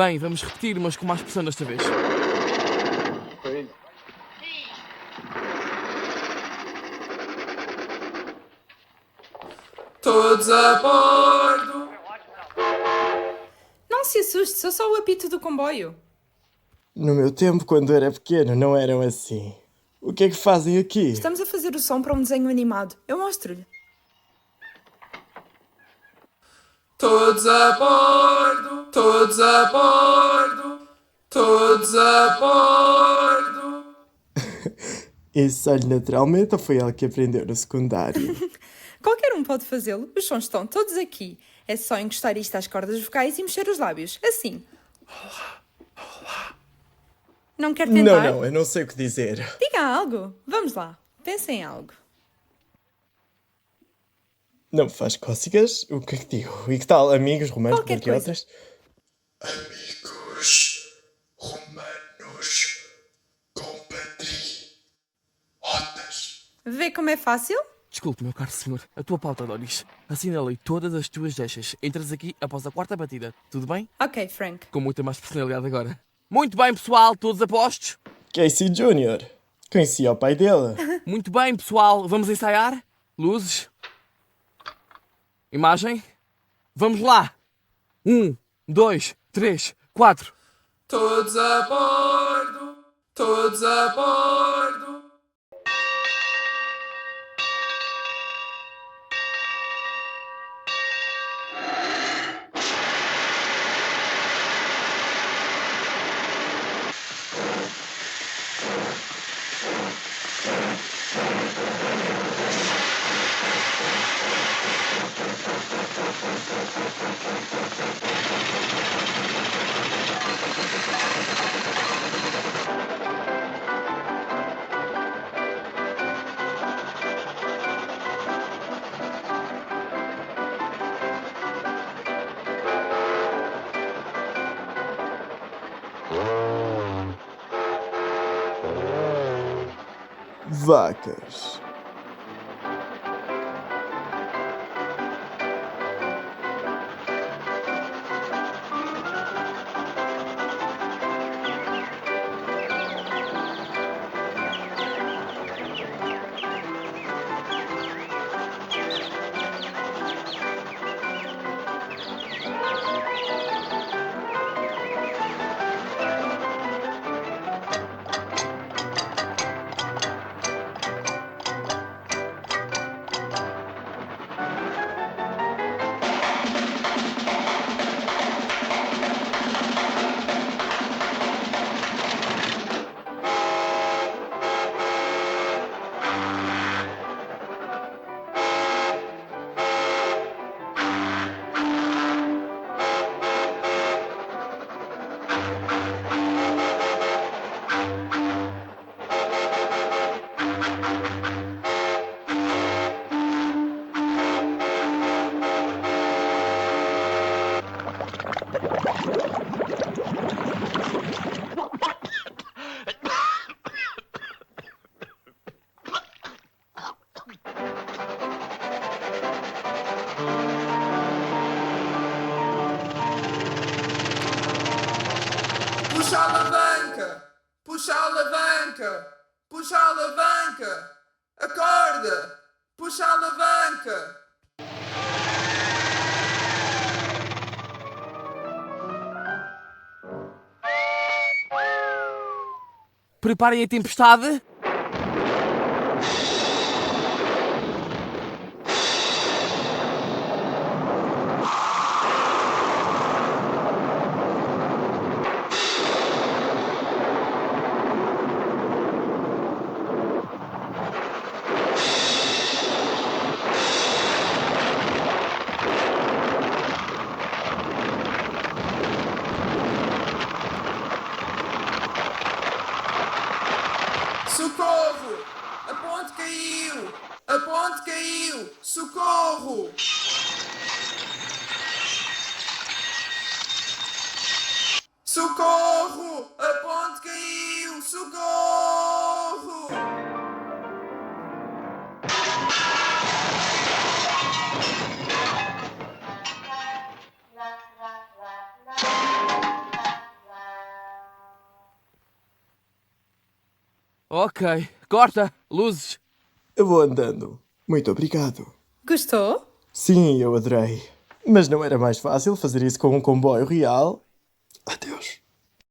Bem, vamos repetir, mas com mais pressão desta vez. Todos a bordo. Não se assuste, sou só o apito do comboio. No meu tempo, quando era pequeno, não eram assim. O que é que fazem aqui? Estamos a fazer o som para um desenho animado. Eu mostro-lhe. Todos a bordo. Todos a bordo. Todos a bordo. Isso sai naturalmente ou foi ela que aprendeu no secundário? Qualquer um pode fazê-lo. Os sons estão todos aqui. É só encostar isto às cordas vocais e mexer os lábios. Assim. Não quer tentar? Não, eu não sei o que dizer. Diga algo. Vamos lá. Pense em algo. Não me faz cócegas? O que é que digo? E que tal, amigos romanos, Qualquer coisa. patriotas? Amigos romanos compatriotas. Vê como é fácil? Desculpe, meu caro senhor, a tua pauta, Doris. Assinalei todas as tuas deixas. Entras aqui após a quarta batida. Tudo bem? Ok, Frank. Com muita mais personalidade agora. Muito bem, pessoal, todos a postos? Casey Jr. Conhecia o pai dele. Muito bem, pessoal, vamos ensaiar? Luzes. Imagem. Vamos lá. 1, 2, 3, 4. Todos a bordo. Todos a bordo. Vacas. Puxa a alavanca! Puxa a alavanca! Puxa a alavanca! Acorda! Puxa a alavanca! Preparem a tempestade. Socorro! A ponte caiu! A ponte caiu! Socorro! Socorro! A ponte caiu! Socorro! Ok, corta, luzes. Eu vou andando. Muito obrigado. Gostou? Sim, eu adorei. Mas não era mais fácil fazer isso com um comboio real? Adeus.